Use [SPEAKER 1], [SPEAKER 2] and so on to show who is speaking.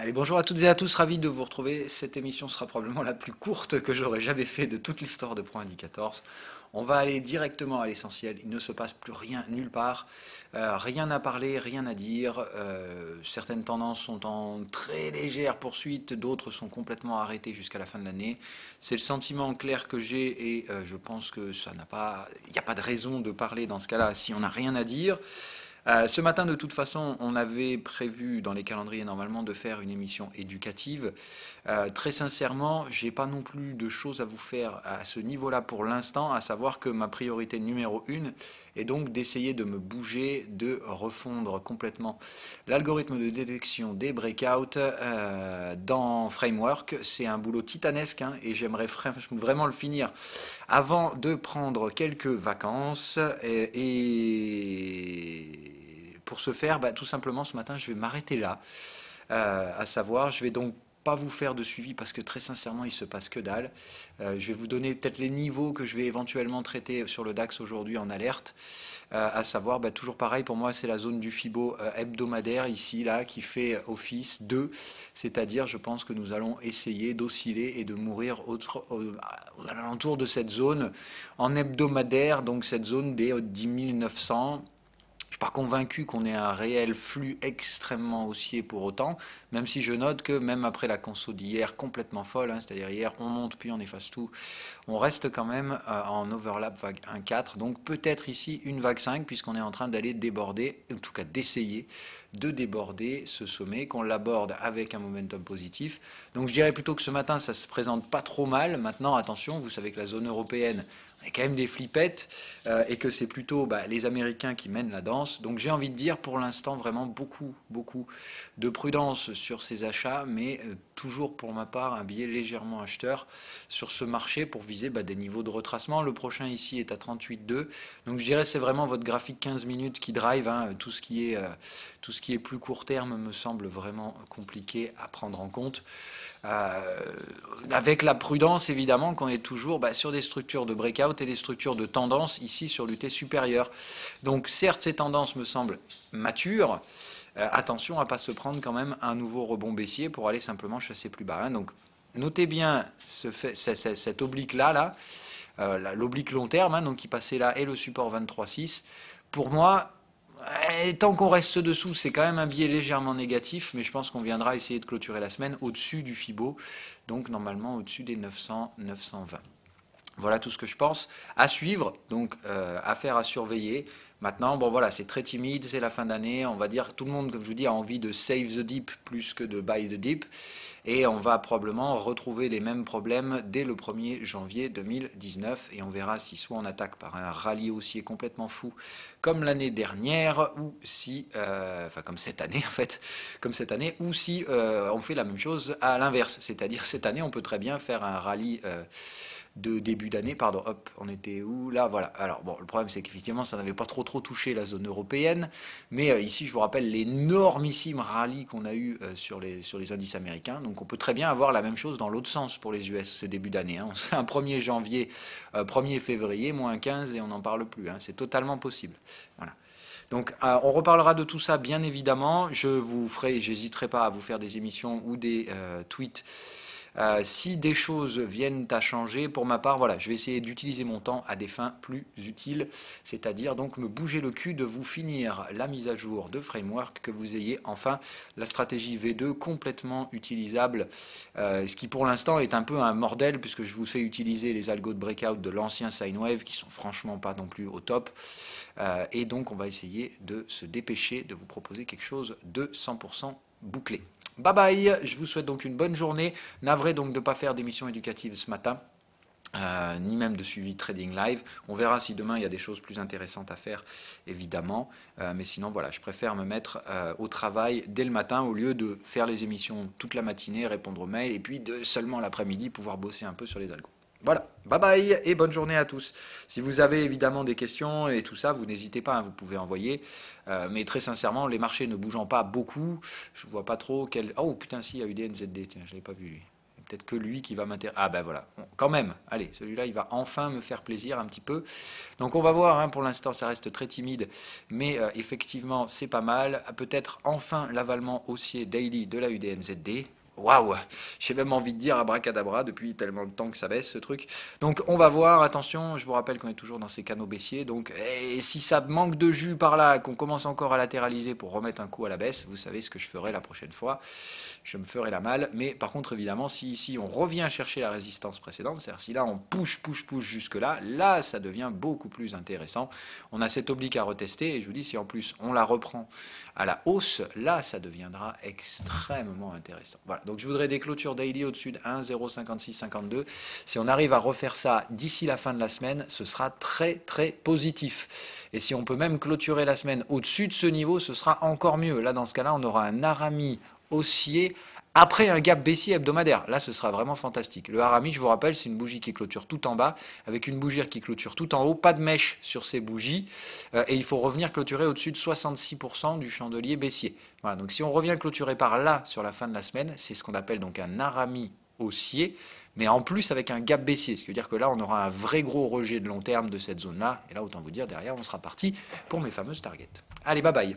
[SPEAKER 1] Allez, bonjour à toutes et à tous, ravi de vous retrouver. Cette émission sera probablement la plus courte que j'aurais jamais fait de toute l'histoire de Pro Indicators. On va aller directement à l'essentiel. Il ne se passe plus rien nulle part. Rien à parler, rien à dire. Certaines tendances sont en très légère poursuite, d'autres sont complètement arrêtées jusqu'à la fin de l'année. C'est le sentiment clair que j'ai et je pense que ça n'a pas, il n'y a pas de raison de parler dans ce cas-là si on n'a rien à dire. Ce matin, de toute façon, on avait prévu dans les calendriers normalement de faire une émission éducative. Très sincèrement, j'ai pas non plus de choses à vous faire à ce niveau-là pour l'instant, à savoir que ma priorité numéro une est donc d'essayer de me bouger, de refondre complètement l'algorithme de détection des breakouts dans Framework. C'est un boulot titanesque hein, et j'aimerais vraiment le finir avant de prendre quelques vacances et pour ce faire, tout simplement ce matin, je vais m'arrêter là. À savoir, je vais donc pas vous faire de suivi parce que très sincèrement, il se passe que dalle. Je vais vous donner peut-être les niveaux que je vais éventuellement traiter sur le DAX aujourd'hui en alerte. À savoir, toujours pareil, pour moi, c'est la zone du FIBO hebdomadaire ici, là, qui fait office 2. C'est-à-dire, je pense que nous allons essayer d'osciller et de mourir à l'alentour de cette zone en hebdomadaire, donc cette zone des 10 900. Je ne suis pas convaincu qu'on ait un réel flux extrêmement haussier pour autant, même si je note que même après la conso d'hier complètement folle, hein, c'est-à-dire hier on monte puis on efface tout, on reste quand même en overlap vague 1,4, donc peut-être ici une vague 5 puisqu'on est en train d'aller déborder, en tout cas d'essayer de déborder ce sommet, qu'on l'aborde avec un momentum positif. Donc je dirais plutôt que ce matin ça se présente pas trop mal. Maintenant attention, vous savez que la zone européenne il y a quand même des flippettes et que c'est plutôt les Américains qui mènent la danse. Donc j'ai envie de dire pour l'instant vraiment beaucoup de prudence sur ces achats, mais toujours pour ma part un biais légèrement acheteur sur ce marché pour viser des niveaux de retracement. Le prochain ici est à 38,2. Donc je dirais c'est vraiment votre graphique 15 minutes qui drive. Hein, tout ce qui est plus court terme me semble vraiment compliqué à prendre en compte. Avec la prudence évidemment qu'on est toujours sur des structures de breakout et des structures de tendance ici sur l'UT supérieur. Donc certes ces tendances me semblent matures, attention à ne pas se prendre quand même un nouveau rebond baissier pour aller simplement chasser plus bas. Hein. Donc notez bien cet oblique là, l'oblique long terme hein, donc qui passait là et le support 23,6. Pour moi, et tant qu'on reste dessous, c'est quand même un biais légèrement négatif, mais je pense qu'on viendra essayer de clôturer la semaine au-dessus du FIBO, donc normalement au-dessus des 900, 920. Voilà tout ce que je pense. À suivre, donc affaire à surveiller. Maintenant, voilà, c'est très timide, c'est la fin d'année. On va dire tout le monde, comme je vous dis, a envie de save the dip plus que de buy the dip. Et on va probablement retrouver les mêmes problèmes dès le 1er janvier 2019. Et on verra si soit on attaque par un rallye haussier complètement fou, comme l'année dernière, ou si, comme cette année en fait, comme cette année, ou si on fait la même chose à l'inverse. C'est-à-dire cette année, on peut très bien faire un rallye de début d'année, pardon, hop, on était où là, voilà. Alors le problème c'est qu'effectivement ça n'avait pas trop touché la zone européenne, mais ici je vous rappelle l'énormissime rallye qu'on a eu sur les indices américains, donc on peut très bien avoir la même chose dans l'autre sens pour les US ce début d'année. Hein. On se fait un 1er janvier, 1er février, moins 15 et on n'en parle plus, hein. C'est totalement possible. Voilà. Donc on reparlera de tout ça bien évidemment, j'hésiterai pas à vous faire des émissions ou des tweets si des choses viennent à changer. Pour ma part, voilà, je vais essayer d'utiliser mon temps à des fins plus utiles, c'est-à-dire donc me bouger le cul de vous finir la mise à jour de Framework, que vous ayez enfin la stratégie V2 complètement utilisable, ce qui pour l'instant est un peu un bordel puisque je vous fais utiliser les algos de breakout de l'ancien sine wave qui sont franchement pas non plus au top. Et donc on va essayer de se dépêcher de vous proposer quelque chose de 100% bouclé. Bye bye, je vous souhaite donc une bonne journée. Navré donc de ne pas faire d'émission éducative ce matin, ni même de suivi trading live. On verra si demain il y a des choses plus intéressantes à faire, évidemment. Mais sinon, voilà, je préfère me mettre au travail dès le matin au lieu de faire les émissions toute la matinée, répondre aux mails, et puis de seulement l'après-midi pouvoir bosser un peu sur les algos. Voilà, bye bye et bonne journée à tous. Si vous avez évidemment des questions et tout ça, vous n'hésitez pas, hein, vous pouvez envoyer. Mais très sincèrement, les marchés ne bougeant pas beaucoup, je vois pas trop quel... Oh putain, si, il y a eu des NZD, tiens, je l'avais pas vu lui. peut-être que lui qui va m'intéresser. Ah ben voilà, quand même, allez, celui-là il va enfin me faire plaisir un petit peu. Donc on va voir, hein, pour l'instant ça reste très timide, mais effectivement c'est pas mal. Peut-être enfin l'avalement haussier daily de la UDNZD. Waouh, j'ai même envie de dire abracadabra depuis tellement de temps que ça baisse ce truc. Donc on va voir, attention, je vous rappelle qu'on est toujours dans ces canaux baissiers. Donc si ça manque de jus par là, qu'on commence encore à latéraliser pour remettre un coup à la baisse, vous savez ce que je ferai la prochaine fois. Je me ferai la malle. Mais par contre, évidemment, si ici on revient chercher la résistance précédente, c'est-à-dire si là on push jusque là, là ça devient beaucoup plus intéressant. On a cette oblique à retester et je vous dis, si en plus on la reprend à la hausse, là ça deviendra extrêmement intéressant. Voilà. Donc je voudrais des clôtures daily au-dessus de 1,05652. Si on arrive à refaire ça d'ici la fin de la semaine, ce sera très très positif. Et si on peut même clôturer la semaine au-dessus de ce niveau, ce sera encore mieux. Là, dans ce cas-là, on aura un harami haussier après un gap baissier hebdomadaire. Là, ce sera vraiment fantastique. Le harami, je vous rappelle, c'est une bougie qui clôture tout en bas, avec une bougie qui clôture tout en haut, pas de mèche sur ces bougies, et il faut revenir clôturer au-dessus de 66% du chandelier baissier. Voilà, donc si on revient clôturer par là sur la fin de la semaine, c'est ce qu'on appelle donc un harami haussier, mais en plus avec un gap baissier, ce qui veut dire que là, on aura un vrai gros rejet de long terme de cette zone-là, et là, autant vous dire, derrière, on sera parti pour mes fameuses targets. Allez, bye bye.